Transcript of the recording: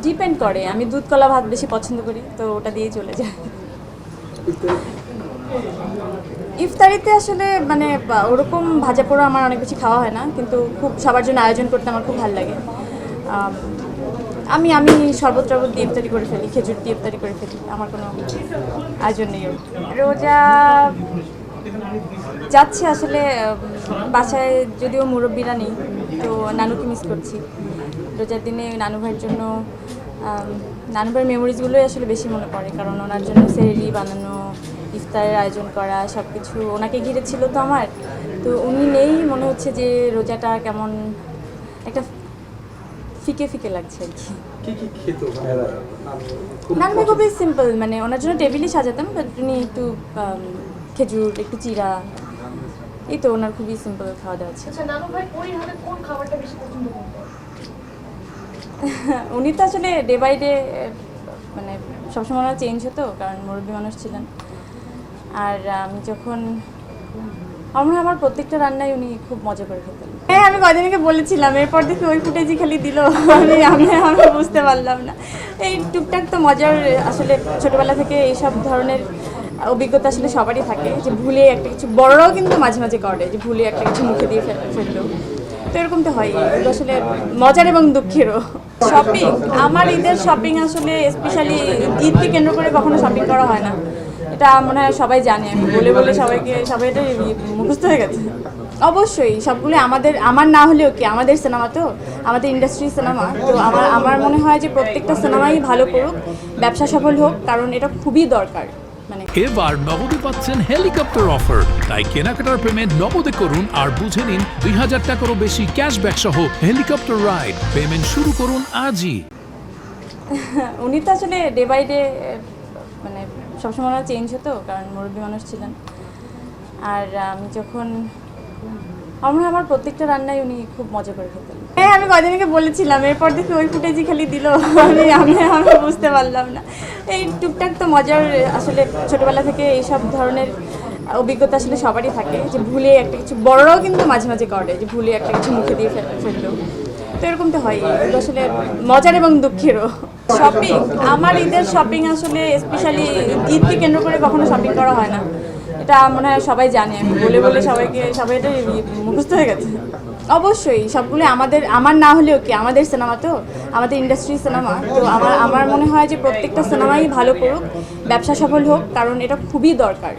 Depend করে, আমি দুধ কলা ভাত বেশি পছন্দ করি, তো ওটা দিয়েই চলে যায়। ইফতারিতে আসলে মানে ওরকম ভাজা পোড়া আমার অনেক বেশি খাওয়া হয় না, কিন্তু খুব সবার জন্য আয়োজন করতে আমার খুব ভালো লাগে। আমি আমি শরবত টরবত দিয়ে ইফতারি করে ফেলি, খেজুর দিয়ে ইফতারি করে ফেলি, আমার কোনো আয়োজন নেই। রোজা যাচ্ছে আসলে, বাসায় যদিও মুরব্বিরা নেই, তো নানুকে মিস করছি। রোজার দিনে নানু ভাইয়ের জন্য নানু ভাইয়ের মেমোরিজগুলোই আসলে বেশি মনে পড়ে, কারণ ওনার জন্য সেহরি বানানো, ইফতারের আয়োজন করা, সব কিছু ওনাকে ঘিরে ছিল তো আমার। তো উনি নেই, মনে হচ্ছে যে রোজাটা কেমন একটা ফিকে ফিকে লাগছে আর কি। নানু ভাই খুবই সিম্পল, মানে ওনার জন্য টেবিলই সাজাতাম, বাট উনি একটু খেজুর, একটু চিরা, এই তো ওনার খুবই সিম্পল খাওয়া দাওয়া আছে। উনি তো আসলে ডে বাই ডে মানে সবসময় ওনার চেঞ্জ হতো, কারণ মুরব্বী মানুষ ছিলেন। আর আমি যখন আমার প্রত্যেকটা রান্নায় উনি খুব মজা করে খেতেন। হ্যাঁ, আমি কদিন আগে বলেছিলাম, এরপর দেখি ওই ফুটেজই খালি দিল, আমি বুঝতে পারলাম না। এই টুকটাক তো মজার, আসলে ছোটোবেলা থেকে এইসব ধরনের অভিজ্ঞতা আসলে সবারই থাকে, যে ভুলে একটা কিছু, বড়রাও কিন্তু মাঝে মাঝে করে, যে ভুলে একটা কিছু মুখে দিয়ে ফেললো, তো এরকম তো হয়। এগুলো আসলে মজার এবং দুঃখেরও। শপিং, আমার ঈদের শপিং আসলে স্পেশালি ঈদকে কেন্দ্র করে কখনো শপিং করা হয় না, এটা মনে হয় সবাই জানে। আমি বলে বলে সবাই এটা মুখস্থ হয়ে গেছে। অবশ্যই সবগুলো আমার না হলেও কি, আমাদের সিনেমা তো, আমাদের ইন্ডাস্ট্রির সিনেমা, তো আমার মনে হয় যে প্রত্যেকটা সিনেমাই ভালো করুক, ব্যবসা সফল হোক, কারণ এটা খুবই দরকার। এবার নগদে পাচ্ছেন হেলিকপ্টার অফার, তাই কেনাকাটার পেমেন্ট নগদে করুন আর বুঝে নিন 2000 টাকারও বেশি ক্যাশব্যাক সহ হেলিকপ্টার রাইড। পেমেন্ট শুরু করুন আজই। উনি তো আসলে ডে বাই ডে মানে সবসময় ওনার চেঞ্জ হতো, কারণ মুরব্বী মানুষ ছিলেন। আর আমি যখন আমার প্রত্যেকটা রান্নায় উনি খুব মজা করে খেতেন। হ্যাঁ, আমি কদিন আগে বলেছিলাম, এরপর দেখি ওই ফুটেজই খালি দিল, আমি বুঝতে পারলাম না। এই টুকটাক তো মজার, আসলে ছোটোবেলা থেকে এইসব ধরনের অভিজ্ঞতা আসলে সবারই থাকে, যে ভুলে একটা কিছু, বড়রাও কিন্তু মাঝে মাঝে করে, যে ভুলে একটা কিছু মুখে দিয়ে ফেললো, তো এরকম তো হয়। এগুলো আসলে মজার এবং দুঃখেরও। শপিং, আমার ঈদের শপিং আসলে স্পেশালি ঈদকে কেন্দ্র করে কখনো শপিং করা হয় না, এটা মনে হয় সবাই জানে। আমি বলে বলে সবাই এটা মুখস্থ হয়ে গেছে। অবশ্যই সবগুলো আমার না হলেও কি, আমাদের সিনেমা তো, আমাদের ইন্ডাস্ট্রির সিনেমা, তো আমার মনে হয় যে প্রত্যেকটা সিনেমাই ভালো করুক, ব্যবসা সফল হোক, কারণ এটা খুবই দরকার।